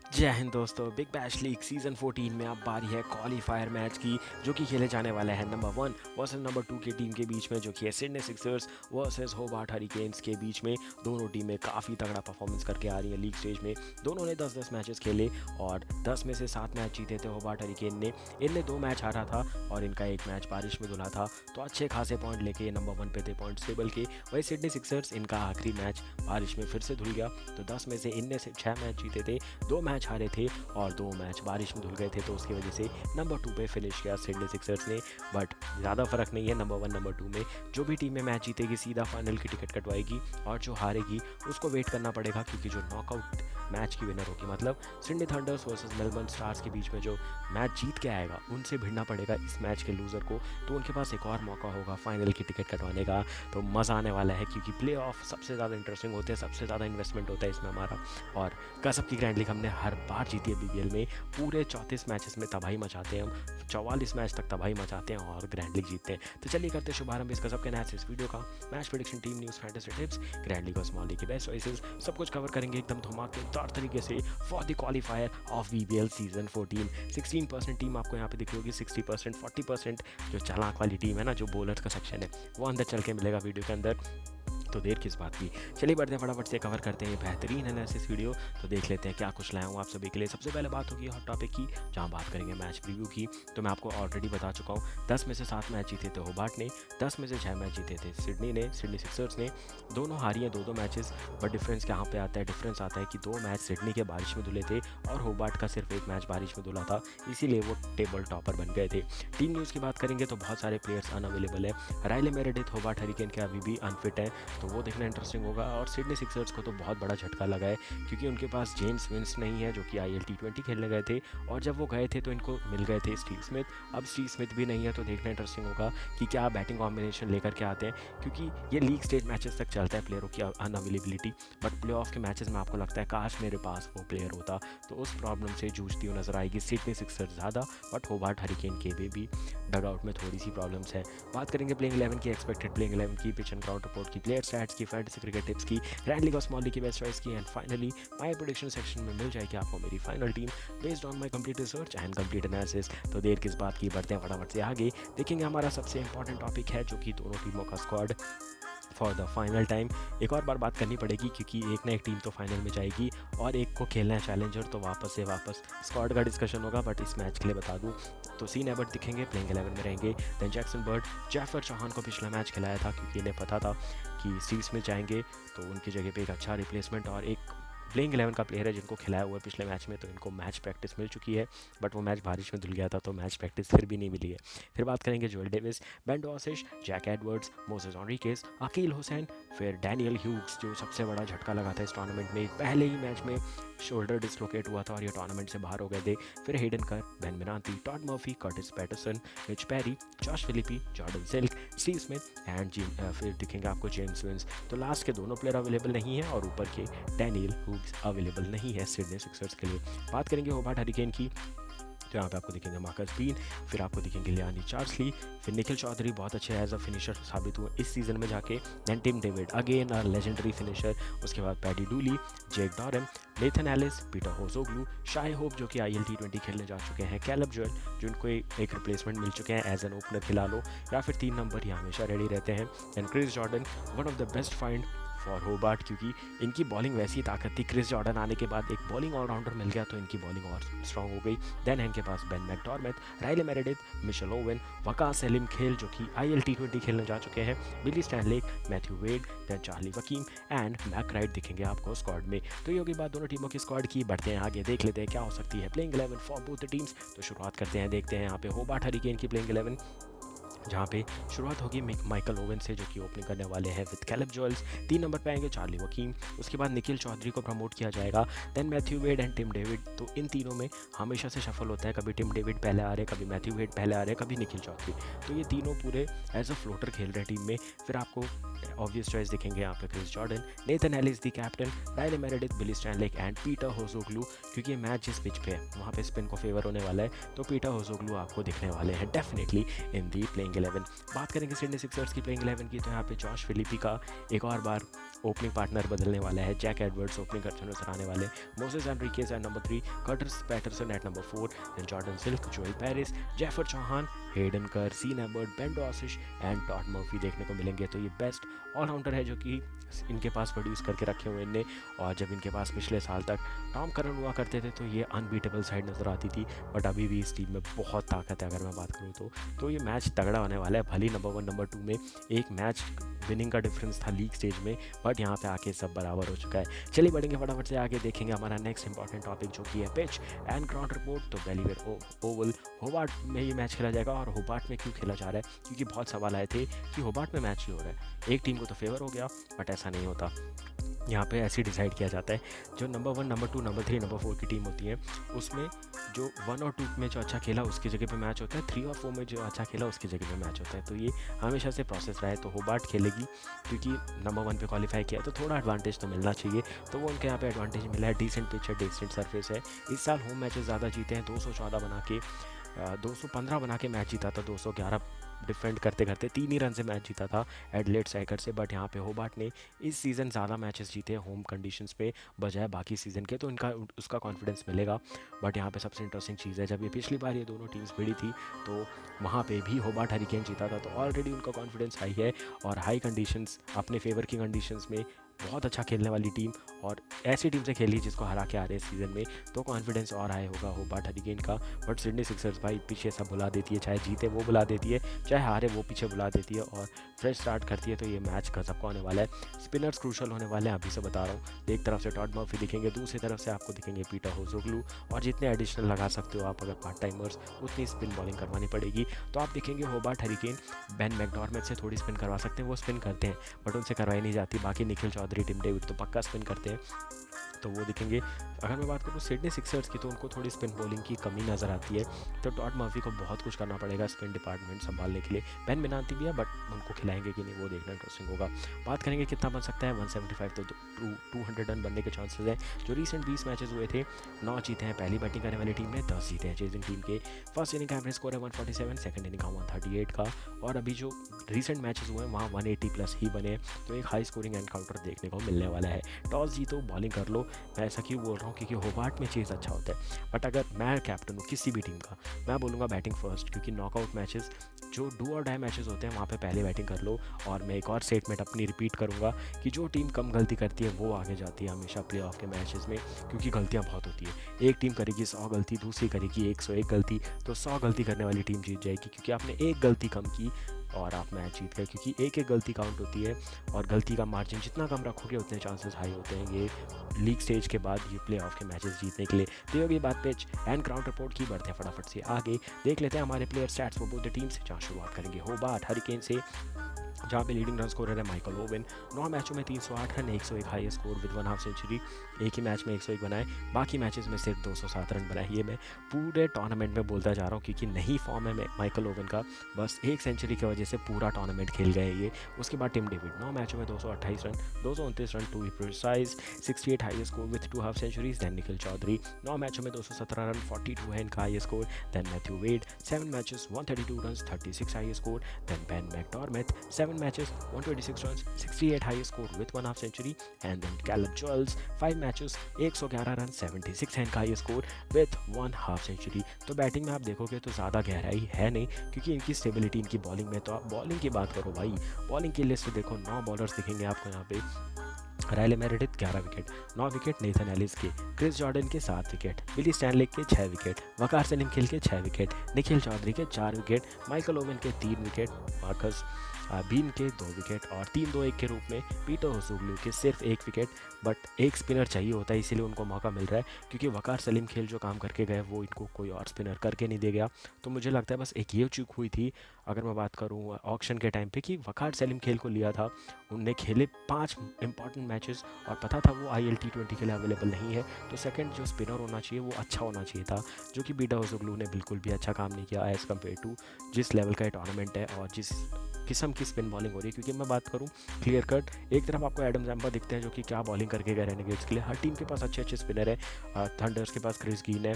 जय हिंद दोस्तों। Big bash league season 14 में अब बारी है क्वालिफायर मैच की, जो कि खेले जाने वाला है नंबर 1 वर्सेस नंबर 2 की टीम के बीच में, जो कि है Sydney Sixers versus Hobart hurricanes के बीच में। दोनों टीमें काफ़ी तगड़ा परफॉर्मेंस करके आ रही हैं लीग स्टेज में। दोनों ने 10-10 मैचेस खेले और 10 में से 7 मैच जीते थे होबार्ट हरिकेन ने। इनने 2 मैच हारा था और इनका एक मैच बारिश में धुला था, तो अच्छे खासे पॉइंट लेके नंबर 1 पे थे पॉइंट टेबल के। वही सिडनी सिक्सर्स, इनका आखिरी मैच बारिश में फिर से धुल गया, तो 10 में से इनने से 6 मैच जीते थे, 2 मैच हारे थे और 2 मैच बारिश में धुल गए थे, तो उसकी वजह से नंबर 2 पे फिनिश किया सिडनी सिक्सर्स ने। बट ज़्यादा फर्क नहीं है नंबर 1 नंबर 2 में। जो भी टीम में मैच जीतेगी सीधा फाइनल की टिकट कटवाएगी और जो हारेगी उसको वेट करना पड़ेगा, क्योंकि जो नॉकआउट मैच की विनर होगी, मतलब Sydney thunder's versus Melbourne stars के बीच में जो मैच जीत के आएगा उनसे भिड़ना पड़ेगा इस मैच के लूज़र को। तो उनके पास एक और मौका होगा फाइनल की टिकट कटवाने का। तो मज़ा आने वाला है, क्योंकि प्ले ऑफ सबसे ज़्यादा इंटरेस्टिंग होते हैं, सबसे ज़्यादा इन्वेस्टमेंट होता है इसमें हमारा। और गजब की ग्रैंड लीग हमने हर बार जीती है बीबीएल में। पूरे 34 मैचेस में तबाही मचाते हैं हम, 44 मैच तक तबाही मचाते हैं और ग्रैंड लीग जीतते हैं। तो चलिए करते हैं शुभारंभ इस गजब के नए इस वीडियो का। Match prediction, team news, fantasy tips, grand league और स्मॉल लीग के बेस्ट चॉइसेस, सब कुछ कवर करेंगे एकदम धमाकेदार तरीके से for the qualifier of BBL season 14। 16% team आपको यहाँ पे दिख रही होगी, 60% 40% जो चालाक वाली टीम है ना, जो बॉलर का सेक्शन है, वो अंदर चल के मिलेगा वीडियो के अंदर। तो देर किस बात की, चलिए बढ़ते हैं फटाफट से कवर करते हैं ये बेहतरीन एनालिसिस वीडियो। तो देख लेते हैं क्या कुछ लाया हूँ आप सभी के लिए। सबसे पहले बात होगी हॉट टॉपिक की, जहाँ बात करेंगे मैच प्रीव्यू की। तो मैं आपको ऑलरेडी बता चुका हूँ, 10 में से 7 मैच जीते थे होबार्ट ने, 10 में से 6 मैच जीते थे सिडनी सिक्सर्स ने। दोनों हारी हैं 2-2 मैचेस, बट डिफरेंस कहाँ पे आता है? डिफरेंस आता है कि 2 मैच सिडनी के बारिश में धुले थे और होबार्ट का सिर्फ 1 मैच बारिश में धुला था, इसीलिए वो टेबल टॉपर बन गए थे। टीम न्यूज़ की बात करेंगे तो बहुत सारे प्लेयर्स अनअवेलेबल है। राइले मेरेडिथ होबार्ट हरिकेन के अभी भी अनफिट है, तो वो देखना इंटरेस्टिंग होगा। और सिडनी सिक्सर्स को तो बहुत बड़ा झटका लगा है, क्योंकि उनके पास जेम्स विंस नहीं है, जो कि आईएल T20 खेलने गए थे, और जब वो गए थे तो इनको मिल गए थे स्टीव स्मिथ। अब स्टीव स्मिथ भी नहीं है, तो देखना इंटरेस्टिंग होगा कि क्या बैटिंग कॉम्बिनेशन लेकर के आते हैं, क्योंकि ये लीग स्टेज मैचेस तक चलता है प्लेयरों की अनअवेलेबिलिटी। बट प्ले ऑफ के मैचेस में आपको लगता है काश मेरे पास वो प्लेयर होता, तो उस प्रॉब्लम से जूझती हुई नजर आएगी सिडनी सिक्सर्स ज़्यादा, बट होबार्ट हरिकेन के भी डगआउट में थोड़ी सी प्रॉब्लम्स है। बात करेंगे प्लेइंग 11 की, एक्सपेक्टेड प्लेइंग 11 की, पिच एंड ग्राउंड रिपोर्ट की, प्लेयर स्टैट्स की, फैंटेसी क्रिकेट टिप्स की, ग्रैंड लीग और स्मॉल लीग की बेस्ट चॉइस की, and finally my prediction section में मिल जाएगी आपको मेरी final team based on my complete research and complete analysis. तो देर किस बात की, बढ़ते हैं फटाफट से आगे। देखेंगे हमारा सबसे इंपॉर्टेंट टॉपिक है, जो कि दोनों टीमों का squad for the final time. एक और बार बात करनी पड़ेगी, क्योंकि एक ना एक टीम तो फाइनल में जाएगी और एक को खेलना है चैलेंजर, तो वापस से वापस स्क्वाड का डिस्कशन होगा। बट इस मैच के लिए बता दूं तो सीन एबर्ट दिखेंगे, प्लेइंग 11 में रहेंगे। देन जैक्सन बर्ड, जैफर चौहान को पिछला मैच खिलाया था, क्योंकि इन्हें पता था कि स्टीव स्मिथ जाएंगे, तो उनकी जगह पे एक अच्छा रिप्लेसमेंट और एक प्लेइंग 11 का प्लेयर है जिनको खिलाया हुआ है पिछले मैच में, तो इनको मैच प्रैक्टिस मिल चुकी है। बट वो मैच बारिश में धुल गया था, तो मैच प्रैक्टिस फिर भी नहीं मिली है। फिर बात करेंगे Joel Davies, Ben Dwarshuis, Jack Edwards, Moises Henriques, Akeal Hosein, फिर डैनियल ह्यूग्स, जो सबसे बड़ा झटका लगा था इस टूर्नामेंट में। पहले ही मैच में शोल्डर डिसलोकेट हुआ था और ये टूर्नामेंट से बाहर हो गए थे। फिर हेडन कर, बेन मिनाती, Todd Murphy, Curtis Patterson, Mitch Perry, Josh Philippe, Jordan Silk, Steve Smith and फिर दिखेंगे आपको जेम्स विंस। तो लास्ट के दोनों प्लेयर अवेलेबल नहीं है और ऊपर के डैनियल हुग्स अवेलेबल नहीं है सिडनी सिक्सर्स के लिए। बात करेंगे होबार्ट हरिकेन की, तो यहाँ पे आपको दिखेंगे मार्कस बीन, फिर आपको दिखेंगे लियानी चार्ल्सली, फिर निखिल चौधरी बहुत अच्छे एज अ फिनिशर साबित हुए इस सीज़न में जाके। Then Tim David again a legendary finisher. उसके बाद Paddy Dooley, Jake Doran, Nathan Ellis, Peter Hatzoglou, Shai Hope जो कि आईएल T20 खेलने जा चुके हैं, कैलब जोएल जिनको एक रिप्लेसमेंट मिल चुके हैं एज एन ओपनर खिला लो, या फिर 3 नंबर ये हमेशा रेडी रहते हैं। Then Chris Jordan, one of the best find for Hobart, क्योंकि इनकी बॉलिंग वैसी ताकत थी। क्रिस जॉर्डन आने के बाद एक बॉलिंग ऑलराउंडर मिल गया, तो इनकी बॉलिंग और स्ट्रांग हो गई। देन है इनके पास Ben McDermott, Riley Meredith, Mitchell Owen, Waqar Salamkheil जो कि आईएल T20 खेलने जा चुके हैं, Billy Stanlake, Matthew Wade, then Charlie Wakim and Mac Wright दिखेंगे आपको स्क्वाड में। तो ये होगी बात दोनों टीमों की स्क्वाड की। बढ़ते हैं आगे, देख लेते हैं क्या हो सकती है playing 11 for both the teams. तो शुरुआत करते हैं, देखते हैं यहाँ पे होबार्ट हरिकेन की प्लेइंग 11, जहाँ पे शुरुआत होगी माइकल ओवन से, जो कि ओपनिंग करने वाले हैं विद कैलब जोएल्स। 3 नंबर पे आएंगे चार्ली वकीम, उसके बाद निखिल चौधरी को प्रमोट किया जाएगा, then Matthew Wade and Tim David. तो इन तीनों में हमेशा से शफल होता है, कभी टिम डेविड पहले आ रहे, कभी मैथ्यू वेड पहले आ रहे, कभी निखिल चौधरी। तो ये तीनों पूरे एज अ फ्लोटर खेल रहे हैं टीम में। फिर आपको ऑब्वियस चॉइस दिखेंगे यहाँ पे Chris Jordan, Nathan Ellis the captain, Riley Meredith, Billy Stanlake and Peter Hatzoglou, क्योंकि ये मैच जिस पिच पे है वहाँ पे स्पिन को फेवर होने वाला है, तो पीटर होजोग्लू आपको दिखने वाले हैं डेफिनेटली इन दी प्लेइंग 11। बात करेंगे सिडनी सिक्सर्स की प्लेइंग 11 की, तो यहाँ पे जॉश फिलिपी का एक और बार ओपनिंग पार्टनर बदलने वाला है। जैक एडवर्ड्स ओपनिंग करते हुए नजर आने वाले, Moises Henriques at number 3, Curtis Patterson at number 4, then Jordan Silk, Joel Paris, Jafer Chohan, Hayden Kerr, Sean Abbott, Ben Dwarshuis and Todd Murphy देखने को मिलेंगे। तो ये बेस्ट ऑलराउंडर है जो कि इनके पास प्रोड्यूस करके रखे हुए इनने। और जब इनके पास पिछले साल तक टॉम करन हुआ करते थे तो ये अनबीटेबल साइड नज़र आती थी, बट अभी भी इस टीम में बहुत ताकत है अगर मैं बात करूँ तो ये मैच तगड़ा होने वाला है। भली नंबर 1 नंबर 2 में एक मैच विनिंग का डिफरेंस था लीग स्टेज में, बट यहाँ पे आके सब बराबर हो चुका है। चलिए बढ़ेंगे फटाफट से आगे, देखेंगे हमारा नेक्स्ट इंपॉर्टेंट टॉपिक जो कि है पिच एंड ग्राउंड रिपोर्ट। तो बेलीवेयर ओवल होबार्ट में ये मैच खेला जाएगा। और होबार्ट में क्यों खेला जा रहा है, क्योंकि बहुत सवाल आए थे कि होबार्ट में मैच क्यों हो रहा है। एक टीम को तो फेवर हो गया, बट ऐसा नहीं होता। यहाँ पे ऐसे डिसाइड किया जाता है, जो नंबर 1 नंबर 2 नंबर 3 नंबर 4 की टीम होती है उसमें जो 1 और 2 में जो अच्छा खेला उसकी जगह पे मैच होता है, 3 और 4 में जो अच्छा खेला उसकी जगह पे मैच होता है। तो ये हमेशा से प्रोसेस रहा है। तो होबार्ट खेलेगी क्योंकि नंबर 1 पे क्वालिफाई किया तो थोड़ा एडवांटेज तो मिलना चाहिए, तो वो उनके यहाँ पे एडवांटेज मिला है। डिसेंट पिच है, डिसेंट सरफेस है। इस साल होम मैचेस ज़्यादा जीते हैं, 214 बना के 215 बना के मैच जीता था, 211 डिफेंड करते करते 3 ही रन से मैच जीता था एडलेड स्ट्राइकर से। बट यहाँ पे होबार्ट ने इस सीज़न ज़्यादा मैचेस जीते हैं होम कंडीशंस पे बजाय बाकी सीज़न के, तो इनका उसका कॉन्फिडेंस मिलेगा। बट यहाँ पे सबसे इंटरेस्टिंग चीज़ है, जब ये पिछली बार ये दोनों टीम्स भिड़ी थी तो वहाँ पे भी होबार्ट हरिकेन जीता था, तो ऑलरेडी उनका कॉन्फिडेंस हाई है। और हाई कंडीशंस, अपने फेवर की कंडीशंस में बहुत अच्छा खेलने वाली टीम और ऐसी टीम से खेली जिसको हरा के आ रहे हैं सीज़न में, तो कॉन्फिडेंस और हाई होगा होबार्ट हरिकेन का। बट सिडनी सिक्सर्स भाई पीछे सब बुला देती है, चाहे जीते वो बुला देती है, चाहे हारे वो पीछे बुला देती है और फ्रेश स्टार्ट करती है। तो ये मैच गजब का होने वाला है। स्पिनर्स क्रूशल होने वाले हैं, अभी से बता रहा हूँ। एक तरफ से टॉड मर्फी दिखेंगे, दूसरी तरफ से आपको दिखेंगे पीटर होजोग्लू, और जितने एडिशनल लगा सकते हो आप अगर पार्ट टाइमर्स, उतनी स्पिन बॉलिंग करवानी पड़ेगी। तो आप दिखेंगे होबार्ट हरिकेन बेन मैकडॉर्मेट से थोड़ी स्पिन करवा सकते हैं, वो स्पिन करते हैं बट उनसे करवाई नहीं जाती। बाकी निखिल चौधरी, टिम डेविड तो पक्का स्पिन करते हैं, तो वो दिखेंगे। अगर मैं बात करूँ सिडनी सिक्सर्स की, तो उनको थोड़ी स्पिन बॉलिंग की कमी नज़र आती है, तो टॉड मर्फी को बहुत कुछ करना पड़ेगा स्पिन डिपार्टमेंट संभालने के लिए। बेन मिनाती भी है, बट उनको खिलाएंगे कि नहीं वो देखना इंटरेस्टिंग होगा। बात करेंगे कितना बन सकता है, 175 तो 200 रन बनने के चांसेस हैं। जो रिसेंट 20 मैचेस हुए थे 9 जीते हैं पहली बैटिंग करने वाली टीम ने, 10 जीते हैं चेजिंग टीम के। फर्स्ट इनिंग का एवरेज स्कोर है 147, सेकंड इनिंग का 138 का, और अभी जो रिसेंट मैचेस हुए हैं वहाँ 180 प्लस ही बने हैं, तो एक हाई स्कोरिंग एनकाउंटर देखने को मिलने वाला है। टॉस जीतो, बॉलिंग कर लो। मैं ऐसा क्यों बोल रहा हूँ, क्योंकि होबार्ट में चेज़ अच्छा होता है, बट अगर मैं कैप्टन हूँ किसी भी टीम का, मैं बोलूँगा बैटिंग फर्स्ट, क्योंकि नॉकआउट मैचेस जो डू और डाई मैचेस होते हैं वहाँ पे पहले बैटिंग कर लो। और मैं एक और स्टेटमेंट अपनी रिपीट करूँगा कि जो टीम कम गलती करती है वो आगे जाती है हमेशा प्ले ऑफ के मैचेस में, क्योंकि गलतियाँ बहुत होती है। एक टीम करेगी 100 गलती, दूसरी करेगी 101 गलती, तो 100 गलती करने वाली टीम जीत जाएगी, क्योंकि आपने एक गलती कम की और आप मैच जीत गए, क्योंकि एक एक गलती काउंट होती है और गलती का मार्जिन जितना कम रखोगे उतने चांसेस हाई होते हैं ये लीग स्टेज के बाद ये प्ले ऑफ के मैचेस जीतने के लिए। तो होगी बात पिच एंड ग्राउंड रिपोर्ट की, बढ़ते हैं फटाफट से आगे, देख लेते हैं हमारे player stats for both the teams. जहाँ शुरुआत करेंगे होबार्ट हरिकेन से, जहाँ पे लीडिंग रन स्कोरर है माइकल ओवन। 9 मैचों में 308 run, 101 high score with 1 half century, एक ही मैच में 101 बनाए, बाकी मैचेस में सिर्फ 207 रन बनाए। ये मैं पूरे टूर्नामेंट में बोलता जा रहा हूँ, क्योंकि नहीं फॉर्म है माइकल ओवन का, बस एक सेंचुरी की वजह से पूरा टूर्नामेंट खेल गए ये। उसके बाद टिम डेविड 9 मैचों में 228 run, 229 run to be precise, 68 high score with 2 half centuries. Then Nikhil Chaudhary 9 मैचों में 217 रन, 42 है इनका high score. Then Matthew Wade 7 matches 132 run, 36 high score. Then Ben McDermott 7 matches 126 runs, 68 high score with 1 half century. And then Caleb Joels 5 matches 111 run, 76 है इनका high score with 1 half century. तो batting में आप देखोगे तो ज़्यादा गहराई है नहीं, क्योंकि इनकी स्टेबिलिटी इनकी बॉलिंग में। तो आप बॉलिंग की बात करो भाई, बॉलिंग की लिस्ट देखो, 9 बॉलर्स दिखेंगे आपको यहाँ पे। रायले Meredith 11 wicket, 9 wicket Nathan Ellis के, क्रिस जॉर्डन के 7 विकेट, बिली स्टैनलेक के 6 विकेट, वकार सलीम खिल के 6 विकेट, निखिल चौधरी के 4 विकेट, माइकल ओवन के 3 विकेट, मार्कस बीन के 2 विकेट, और 3-2-1 के रूप में पीटर होसोग्लू के सिर्फ 1 विकेट। बट एक स्पिनर चाहिए होता है, इसीलिए उनको मौका मिल रहा है, क्योंकि वकार सलीम खेल जो काम करके गए वो इनको कोई और स्पिनर करके नहीं दे गया। तो मुझे लगता है बस एक ये चूक हुई थी, अगर मैं बात करूँ ऑक्शन के टाइम पे, कि वकार सलीम खेल को लिया था, उनने खेले 5 इंपॉर्टेंट मैचेस और पता था वो IL T20 के लिए अवेलेबल नहीं है, तो सेकंड जो स्पिनर होना चाहिए वो अच्छा होना चाहिए था, जो कि पीटर होसोग्लू ने बिल्कुल भी अच्छा काम नहीं किया एज़ कम्पेयर टू जिस लेवल का टूर्नामेंट है और जिस किस्म की स्पिन बॉलिंग हो रही है। क्योंकि मैं बात करूं क्लियर कट, एक तरफ आपको एडम जैम्पा दिखते हैं जो कि क्या बॉलिंग करके गए रेनेगेट्स के लिए। हर टीम के पास अच्छे अच्छे स्पिनर है, थंडर्स के पास क्रिस गील है,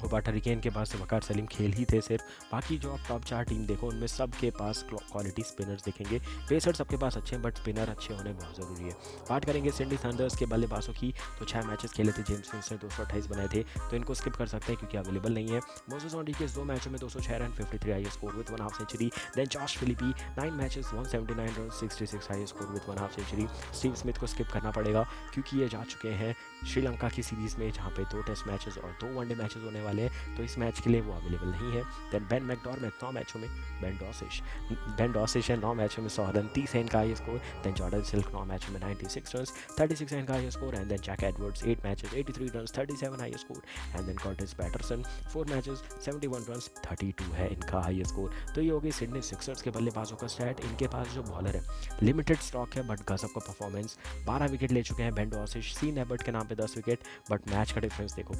होबार्ट हरिकेन के पास वकार सलीम खेल ही थे सिर्फ, बाकी जो आप टॉप 4 टीम देखो उनमें सबके पास क्वालिटी स्पिनर्स दिखेंगे। पेसर सबके पास अच्छे हैं बट स्पिनर अच्छे होने बहुत ज़रूरी है। बात करेंगे सिडनी थंडर्स के बल्लेबाजों की, तो 6 मैचेस खेले थे जेम्स विंस ने 228 बनाए थे, तो इनको स्किप कर सकते हैं क्योंकि अवेलेबल नहीं है। मोसेस ऑड्रिगेज 2 मैचों में 206 run 53 high score with 1 half century. Then Josh Philippe 9 matches 179 run 66 high score with 1 half century. Steve Smith को स्किप करना पड़ेगा क्योंकि ये जा चुके हैं श्रीलंका की सीरीज़ में जहाँ पे 2 टेस्ट मैचेस और 2 वनडे मैचेस होने वाले हैं, तो इस मैच के लिए वो अवेलेबल नहीं है। देन बेन मैकडॉर्मेट 9 मैचों में, बेन डॉसिश है 9 मैचों में 100 रन 30 है इनका high score. Then Jordan Silk 9 मैचों में 96 रन 36 है इनका high score. And then Jack Edwards 8 matches 83 run 37 high score. And then Curtis Patterson 4 matches 71 run 32 है इनका हाई स्कोर। तो ये हो गई सिडनी सिक्सर्स के बल्लेबाजों का स्टैट। इनके पास जो बॉलर है लिमिटेड स्टॉक है बट गजब का परफॉर्मेंस, 12 विकेट ले चुके हैं बेन डॉसिश, सीन एबर्ट के नाम पे 10 विकेट, बट मैच का डिफरेंस देखो,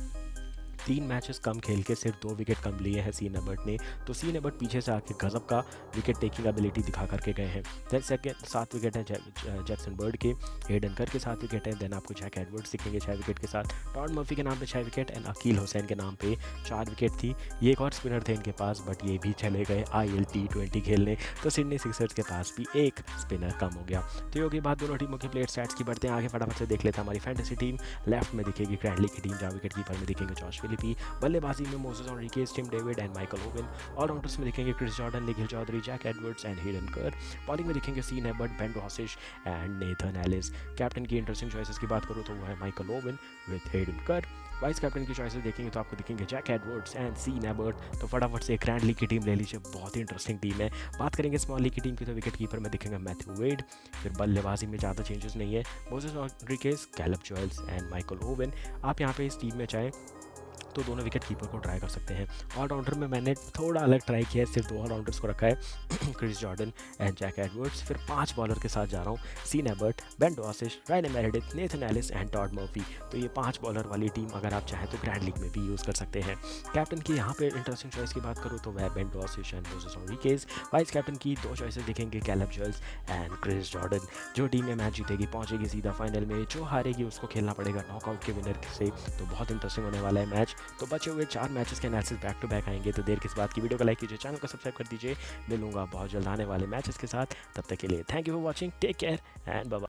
3 मैचेस कम खेल के सिर्फ 2 विकेट कम लिए हैं सीन एबर्ट ने, तो सीन एबर्ट पीछे से आके गजब का विकेट टेकिंग एबिलिटी दिखा करके गए हैं। देन सेकंड 7 विकेट हैं जैक्सन बर्ड के, हेडन कर के 7 विकेट हैं। देन आपको जैक एडवर्ड्स दिखेंगे 6 विकेट के साथ, टॉड मर्फी के नाम पे 6 विकेट एंड अकील हुसैन के नाम पे 4 विकेट थी। ये एक और स्पिनर थे इनके पास बट ये भी चले गए IL T20 खेलने, तो सिडनी सिक्सर्स के पास भी एक स्पिनर कम हो गया। तो ये होगी बात दोनों टीमों की प्लेयर स्टैट्स की। बढ़ते हैं आगे, फटाफट से देख लेते हैं हमारी फैंटेसी टीम। लेफ्ट में दिखेगी क्रैंडली की टीम जहाँ विकेट कीपर में दिखेंगे जॉश फिलिपी, बल्लेबाजी में Moses Henriques, Tim David and Michael Owen. Allrounders में दिखेंगे Chris Jordan, Nikhil Chaudhary, Jack Edwards and Hayden Kerr. Bowling में दिखेंगे Sean Abbott, Ben Dwarshuis and Nathan Ellis. Captain की इंटरेस्टिंग चॉइसेस की बात करूँ तो वो है Michael Owen with Hayden Kerr. Vice captain की चॉइसेस देखेंगे तो आपको दिखेंगे Jack Edwards and Sean Abbott. तो फटाफट से ग्रैंड लीग की टीम ले लीजिए, बहुत ही इंटरेस्टिंग टीम है। बात करेंगे स्मॉल लीग की टीम की तो विकेट कीपर में दिखेंगे मैथ्यू वेड, फिर बल्लेबाजी में ज़्यादा चेंजेस नहीं है, Moses Henriques, Caleb Jewell and Michael Owen. आप यहाँ पे इस टीम में चाहें तो दोनों विकेट कीपर को ट्राई कर सकते हैं। ऑलराउंडर में मैंने थोड़ा अलग ट्राई किया है, सिर्फ 2 ऑलराउंडर्स को रखा है Chris Jordan and Jack Edwards. फिर 5 बॉलर के साथ जा रहा हूँ, Sean Abbott, Ben Dwarshuis, Ryan Meredith, Nathan Ellis and Todd Murphy. तो ये 5 बॉलर वाली टीम अगर आप चाहें तो ग्रैंड लीग में भी यूज़ कर सकते हैं। कैप्टन की यहाँ पे इंटरेस्टिंग चॉइस की बात करूँ तो वह Ben Dwarshuis and Moses Henriques. Vice captain की 2 चॉइसेस दिखेंगे, Caleb Jewell and Chris Jordan. जो टीम में मैच जीतेगी पहुँचेगी सीधा फाइनल में, जो हारेगी उसको खेलना पड़ेगा नॉकआउट के विनर से। तो बहुत इंटरेस्टिंग होने वाला है मैच। तो बचे हुए 4 मैचेस के एनालिसिस बैक टू बैक आएंगे, तो देर किस बात की। वीडियो को लाइक कीजिए, चैनल को सब्सक्राइब कर दीजिए। मिलूंगा बहुत जल्द आने वाले मैचेस के साथ, तब तक के लिए thank you for watching, take care and bye bye.